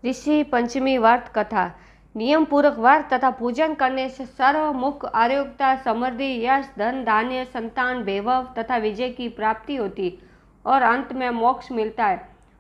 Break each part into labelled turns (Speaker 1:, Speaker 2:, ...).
Speaker 1: ऋषि पंचमी व्रत कथा। नियम पूर्वक व्रत तथा पूजन करने से सर्वमुख आरोग्यता, समृद्धि, यश, धन, धान्य, संतान, वैभव तथा विजय की प्राप्ति होती और अंत में मोक्ष मिलता है।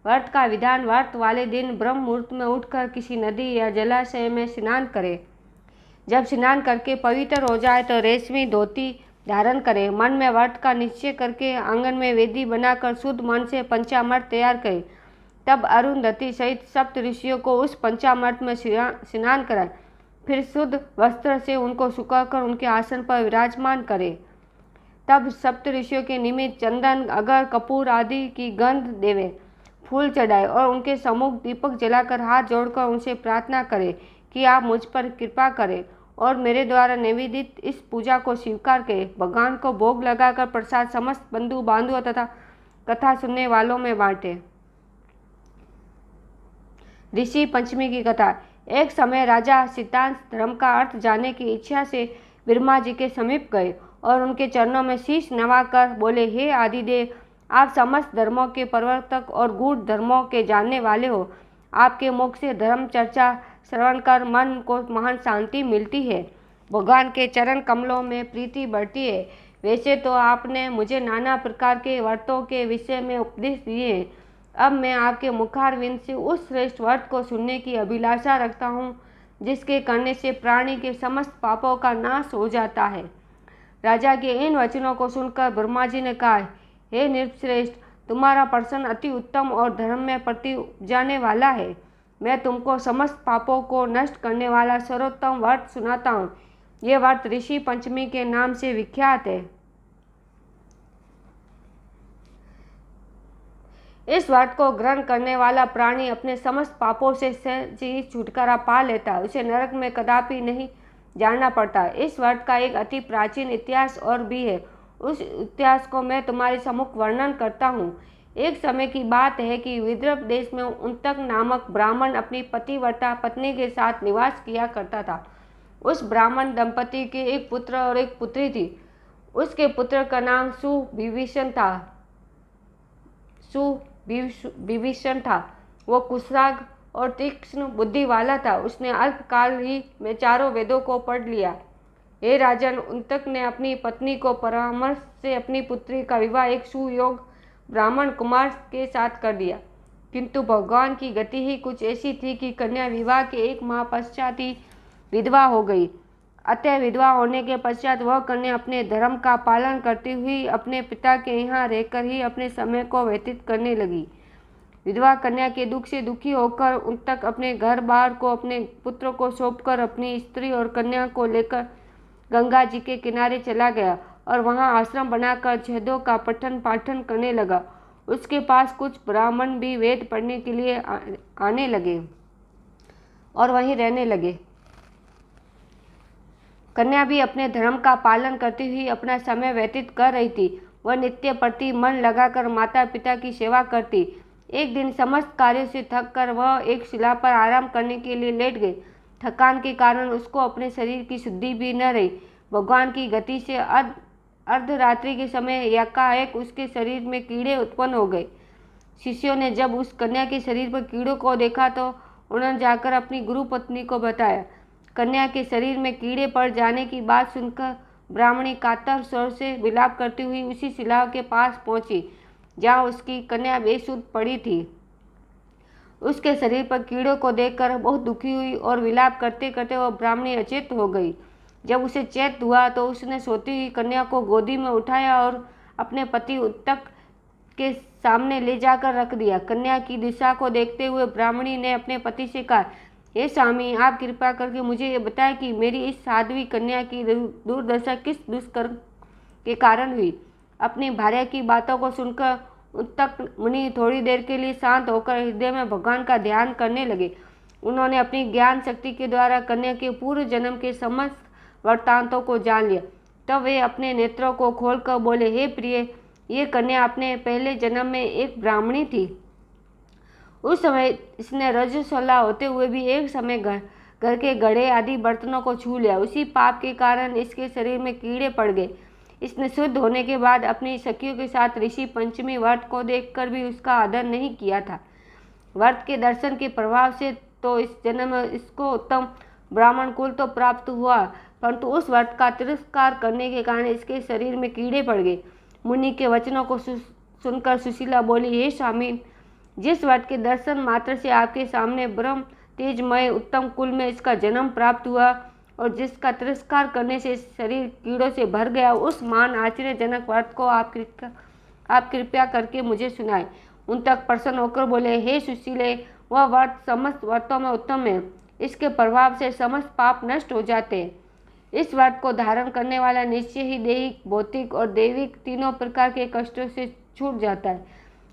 Speaker 1: व्रत का विधान: व्रत वाले दिन ब्रह्म मुहूर्त में उठकर किसी नदी या जलाशय में स्नान करें। जब स्नान करके पवित्र हो जाए तो रेशमी धोती धारण करें। मन में व्रत का निश्चय करके आंगन में वेदी बनाकर शुद्ध मन से पंचामृत तैयार करें। तब अरुंधति सहित सप्त ऋषियों को उस पंचामृत में स्नान कराएं। फिर शुद्ध वस्त्र से उनको सुखाकर उनके आसन पर विराजमान करें। तब सप्त ऋषियों के निमित्त चंदन, अगर, कपूर आदि की गंध देवे, फूल चढ़ाए और उनके सम्मुख दीपक जलाकर हाथ जोड़कर उनसे प्रार्थना करें कि आप मुझ पर कृपा करें और मेरे द्वारा निवेदित इस पूजा को स्वीकार करें। भगवान को भोग लगाकर प्रसाद समस्त बंधु बांधवों तथा कथा सुनने वालों में बांटे। ऋषि पंचमी की कथा। एक समय राजा सिद्धांत धर्म का अर्थ जानने की इच्छा से ब्रह्मा जी के समीप गए और उनके चरणों में शीश नवाकर बोले, हे आदिदेव, आप समस्त धर्मों के प्रवर्तक और गूढ़ धर्मों के जानने वाले हो। आपके मुख से धर्म चर्चा श्रवण कर मन को महान शांति मिलती है, भगवान के चरण कमलों में प्रीति बढ़ती है। वैसे तो आपने मुझे नाना प्रकार के व्रतों के विषय में उपदेश दिए हैं। अब मैं आपके मुखारविंद से उस श्रेष्ठ व्रत को सुनने की अभिलाषा रखता हूँ जिसके करने से प्राणी के समस्त पापों का नाश हो जाता है। राजा के इन वचनों को सुनकर ब्रह्मा जी ने कहा, हे नृपश्रेष्ठ, तुम्हारा प्रश्न अति उत्तम और धर्म में प्रति जाने वाला है। मैं तुमको समस्त पापों को नष्ट करने वाला सर्वोत्तम व्रत सुनाता हूँ। ये व्रत ऋषि पंचमी के नाम से विख्यात है। इस व्रत को ग्रहण करने वाला प्राणी अपने समस्त पापों से सहज ही छुटकारा पा लेता है। उसे नरक में कदापि नहीं जाना पड़ता। इस व्रत का एक अति प्राचीन इतिहास और भी है। उस इतिहास को मैं तुम्हारे सम्मुख वर्णन करता हूँ। एक समय की बात है कि विदर्भ देश में उन्तक नामक ब्राह्मण अपनी पतिव्रता पत्नी के साथ निवास किया करता था। उस ब्राह्मण दंपति के एक पुत्र और एक पुत्री थी। उसके पुत्र का नाम सुविभीषण था। वो कुशाग्र और तीक्ष्ण बुद्धि वाला था। उसने अल्पकाल ही में चारों वेदों को पढ़ लिया। हे राजन, उन्तक ने अपनी पत्नी को परामर्श से अपनी पुत्री का विवाह एक सुयोग्य ब्राह्मण कुमार के साथ कर दिया। किंतु भगवान की गति ही कुछ ऐसी थी कि कन्या विवाह के 1 माह पश्चात ही विधवा हो गई। अतः विधवा होने के पश्चात वह कन्या अपने धर्म का पालन करती हुई अपने पिता के यहाँ रहकर ही अपने समय को व्यतीत करने लगी। विधवा कन्या के दुख से दुखी होकर उन्तक अपने घर बार को अपने पुत्र को सौंपकर अपनी स्त्री और कन्या को लेकर गंगा जी के किनारे चला गया और वहां आश्रम बनाकर वेदों का पठन पाठन करने लगा। उसके पास कुछ ब्राह्मण भी वेद पढ़ने के लिए आने लगे और वहीं रहने लगे। कन्या भी अपने धर्म का पालन करती हुई अपना समय व्यतीत कर रही थी। वह नित्य प्रति मन लगाकर माता पिता की सेवा करती। एक दिन समस्त कार्यों से थक कर वह एक शिला पर आराम करने के लिए लेट गई। थकान के कारण उसको अपने शरीर की शुद्धि भी न रही। भगवान की गति से अर्धरात्रि के समय एकाएक उसके शरीर में कीड़े उत्पन्न हो गए। शिष्यों ने जब उस कन्या के शरीर पर कीड़ों को देखा तो उन्होंने जाकर अपनी गुरु पत्नी को बताया। कन्या के शरीर में कीड़े पड़ जाने की बात सुनकर ब्राह्मणी कातर स्वर से विलाप करती हुई उसी शिला के पास पहुंची जहाँ उसकी कन्या बेसुध पड़ी थी। उसके शरीर पर कीड़ों को देखकर बहुत दुखी हुई और विलाप करते करते वह ब्राह्मणी अचेत हो गई। जब उसे चेत हुआ तो उसने सोती हुई कन्या को गोदी में उठाया और अपने पति उन्तक के सामने ले जाकर रख दिया। कन्या की दिशा को देखते हुए ब्राह्मणी ने अपने पति से कहा, हे स्वामी, आप कृपा करके मुझे ये बताएं कि मेरी इस साध्वी कन्या की दुर्दशा किस दुष्कर्म के कारण हुई। अपनी भार्या की बातों को सुनकर उन्तक मुनि थोड़ी देर के लिए शांत होकर हृदय में भगवान का ध्यान करने लगे। उन्होंने अपनी ज्ञान शक्ति के द्वारा कन्या के पूर्व जन्म के समस्त वृत्तांतों को जान लिया। तब वे अपने नेत्रों को खोलकर बोले, हे प्रिय, ये कन्या अपने पहले जन्म में एक ब्राह्मणी थी। उस समय इसने रजस्वला होते हुए भी एक समय घर के घड़े आदि बर्तनों को छू लिया। उसी पाप के कारण इसके शरीर में कीड़े पड़ गए। इसने शुद्ध होने के बाद अपनी सखियों के साथ ऋषि पंचमी व्रत को देखकर भी उसका आदर नहीं किया था। व्रत के दर्शन के प्रभाव से तो इस जन्म में इसको उत्तम ब्राह्मण कुल तो प्राप्त हुआ, परंतु उस व्रत का तिरस्कार करने के कारण इसके शरीर में कीड़े पड़ गए। मुनि के वचनों को सुनकर सुशीला बोली, हे स्वामी, जिस व्रत के दर्शन मात्र से आपके सामने ब्रह्म तेजमय उत्तम कुल में इसका जन्म प्राप्त हुआ और जिसका तिरस्कार करने से शरीर कीड़ों से भर गया, उस मान आश्चर्यजनक व्रत को आप कृपया करके मुझे सुनाए। उन तक प्रसन्न होकर बोले, हे सुशीले, वह व्रत समस्त व्रतों में उत्तम है। इसके प्रभाव से समस्त पाप नष्ट हो जाते हैं। इस व्रत को धारण करने वाला निश्चय ही दैहिक, भौतिक और दैविक तीनों प्रकार के कष्टों से छूट जाता है।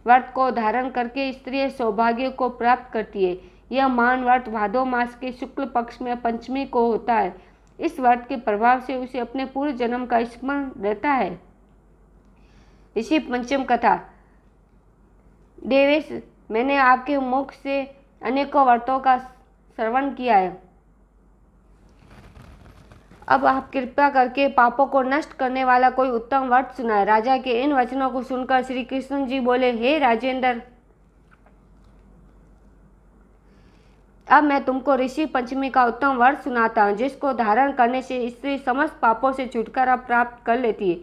Speaker 1: व्रत को धारण करके स्त्री सौभाग्य को प्राप्त करती है। यह मान व्रत भादो मास के शुक्ल पक्ष में पंचमी को होता है। इस व्रत के प्रभाव से उसे अपने पूर्व जन्म का स्मरण रहता है। ऋषि पंचम कथा। देवेश, मैंने आपके मुख से अनेकों व्रतों का श्रवण किया है। अब आप कृपया करके पापों को नष्ट करने वाला कोई उत्तम व्रत सुनाए। राजा के इन वचनों को सुनकर श्री कृष्ण जी बोले, हे राजेंद्र, अब मैं तुमको ऋषि पंचमी का उत्तम व्रत सुनाता हूँ, जिसको धारण करने से स्त्री समस्त पापों से छुटकारा प्राप्त कर लेती है।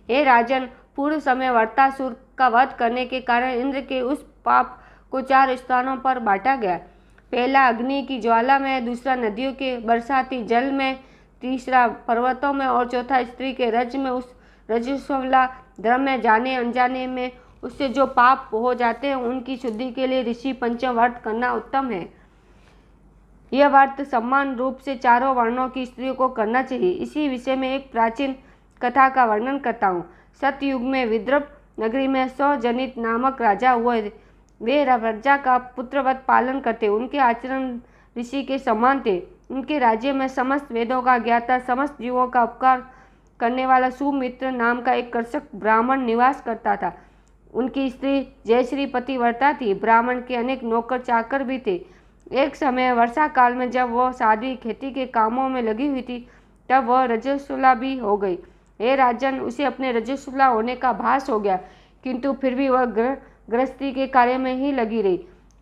Speaker 1: हे राजन, पूर्व समय वर्तासुर का वध करने के कारण इंद्र के उस पाप को 4 स्थानों पर बांटा गया। पहला अग्नि की ज्वाला में, दूसरा नदियों के बरसाती जल में, तीसरा पर्वतों में और चौथा स्त्री के रज में। उस रजस्वला धर्म में जाने अनजाने में उससे जो पाप हो जाते हैं, उनकी शुद्धि के लिए ऋषि पंचम व्रत करना उत्तम है। यह व्रत समान रूप से चारों वर्णों की स्त्रियों को करना चाहिए। इसी विषय में एक प्राचीन कथा का वर्णन करता हूँ। सतयुग में विदर्भ नगरी में सौजनित नामक राजा हुए। वे प्रजा का पुत्रवत पालन करते। उनके आचरण ऋषि के समान थे। उनके राज्य में समस्त वेदों का ज्ञाता, समस्त जीवों का उपकार करने वाला सुमित्र नाम का एक कृषक ब्राह्मण निवास करता था। उनकी स्त्री जयश्री पतिव्रता थी। ब्राह्मण के अनेक नौकर चाकर भी थे। एक समय वर्षा काल में जब वह साध्वी खेती के कामों में लगी हुई थी, तब वह रजस्वला भी हो गई। हे राजन, उसे अपने रजस्वला होने का भास हो गया, किंतु फिर भी वह गृहस्थी के कार्य में ही लगी रही।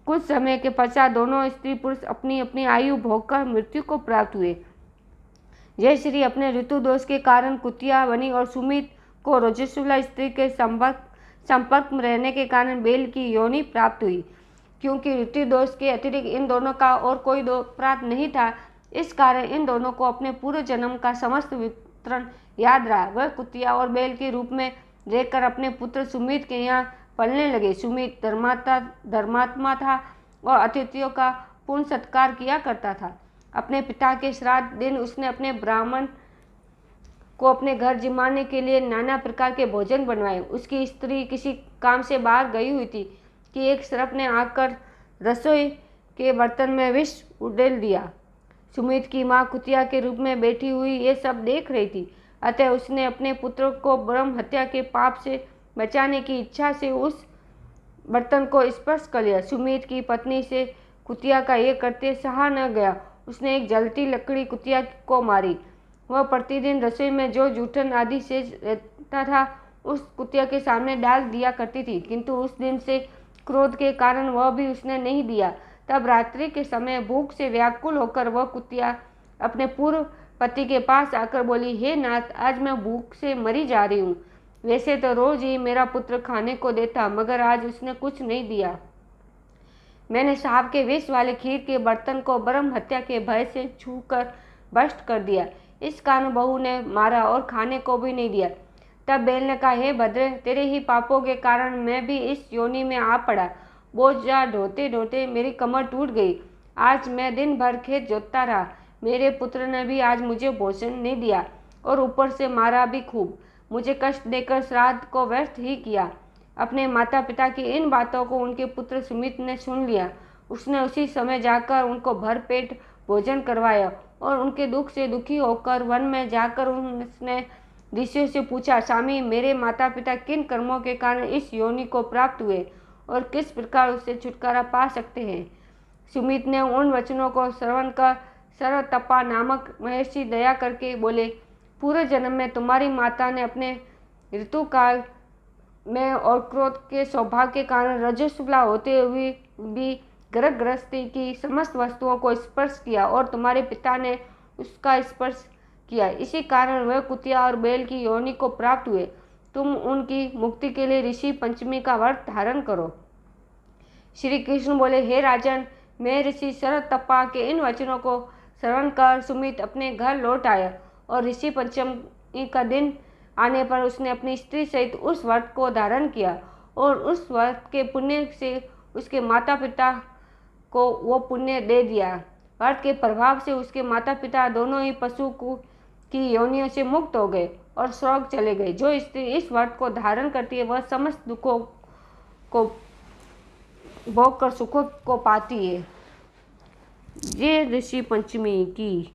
Speaker 1: कुछ समय के पश्चात दोनों स्त्री पुरुष अपनी अपनी आयु भोगकर मृत्यु को प्राप्त हुए। जयश्री अपने ऋतु दोष के कारण कुतिया बनी और सुमित को रजस्वला स्त्री के संपर्क में रहने के कारण बेल की योनि प्राप्त हुई। क्योंकि ऋतु दोष के अतिरिक्त इन दोनों का और कोई अपराध नहीं था, इस कारण इन दोनों को अपने पूर्व जन्म का समस्त विवरण याद रहा। वह कुतिया और बेल के रूप में रहकर अपने पुत्र सुमित के यहाँ पलने लगे। सुमित धर्मात्मा था और अतिथियों का पूर्ण सत्कार किया करता था। अपने पिता के श्राद्ध दिन उसने अपने ब्राह्मण को अपने घर जिमाने के लिए नाना प्रकार के भोजन बनवाए। उसकी स्त्री किसी काम से बाहर गई हुई थी कि एक सर्प ने आकर रसोई के बर्तन में विष उड़ेल दिया। सुमित की माँ कुतिया के रूप में बैठी हुई ये सब देख रही थी। अतः उसने अपने पुत्र को ब्रह्म हत्या के पाप से बचाने की इच्छा से उस बर्तन को स्पर्श कर लिया। सुमित की पत्नी से कुतिया का ये करते सहा न गया। उसने एक जलती लकड़ी कुतिया को मारी। वह प्रतिदिन रसोई में जो जूठन आदि से रहता था, उस कुतिया के सामने डाल दिया करती थी, किंतु उस दिन से क्रोध के कारण वह भी उसने नहीं दिया। तब रात्रि के समय भूख से व्याकुल होकर वह कुतिया अपने पूर्व पति के पास आकर बोली, हे नाथ, आज मैं भूख से मरी जा रही हूँ। वैसे तो रोज ही मेरा पुत्र खाने को देता, मगर आज उसने कुछ नहीं दिया। मैंने सांप के विष वाले खीर के बर्तन को ब्रह्म हत्या के भय से छूकर भ्रष्ट कर दिया। इस कारण बहू ने मारा और खाने को भी नहीं दिया। तब बैल ने कहा, हे भद्र, तेरे ही पापों के कारण मैं भी इस योनि में आ पड़ा। बोझा ढोते ढोते मेरी कमर टूट गई। आज मैं दिन भर खेत जोतता रहा। मेरे पुत्र ने भी आज मुझे भोजन नहीं दिया और ऊपर से मारा भी खूब। मुझे कष्ट देकर श्राद्ध को व्यर्थ ही किया। अपने माता पिता की इन बातों को उनके पुत्र सुमित ने सुन लिया। उसने उसी समय जाकर उनको भर पेट भोजन करवाया और उनके दुख से दुखी होकर वन में जाकर उसने ऋषियों से पूछा, स्वामी, मेरे माता पिता किन कर्मों के कारण इस योनि को प्राप्त हुए और किस प्रकार उससे छुटकारा पा सकते हैं। सुमित ने उन वचनों को श्रवण कर सरतपा नामक महर्षि दया करके बोले, पूर्व जन्म में तुम्हारी माता ने अपने ऋतुकाल में और क्रोध के स्वभाव के कारण रजस्वला होते हुए भी गर्भ गृहस्थी की समस्त वस्तुओं को स्पर्श किया और तुम्हारे पिता ने उसका स्पर्श किया, इसी कारण वह कुतिया और बैल की योनि को प्राप्त हुए। तुम उनकी मुक्ति के लिए ऋषि पंचमी का व्रत धारण करो। श्री कृष्ण बोले, हे राजन, मैं ऋषि शरतप्पा के इन वचनों को श्रवण कर सुमित अपने घर लौट आया और ऋषि पंचमी का दिन आने पर उसने अपनी स्त्री सहित उस व्रत को धारण किया और उस व्रत के पुण्य से उसके माता पिता को वो पुण्य दे दिया। व्रत के प्रभाव से उसके माता पिता दोनों ही पशु की योनियों से मुक्त हो गए और स्वर्ग चले गए। जो स्त्री इस व्रत को धारण करती है वह समस्त दुखों को भोग कर सुखों को पाती है। ये ऋषि पंचमी की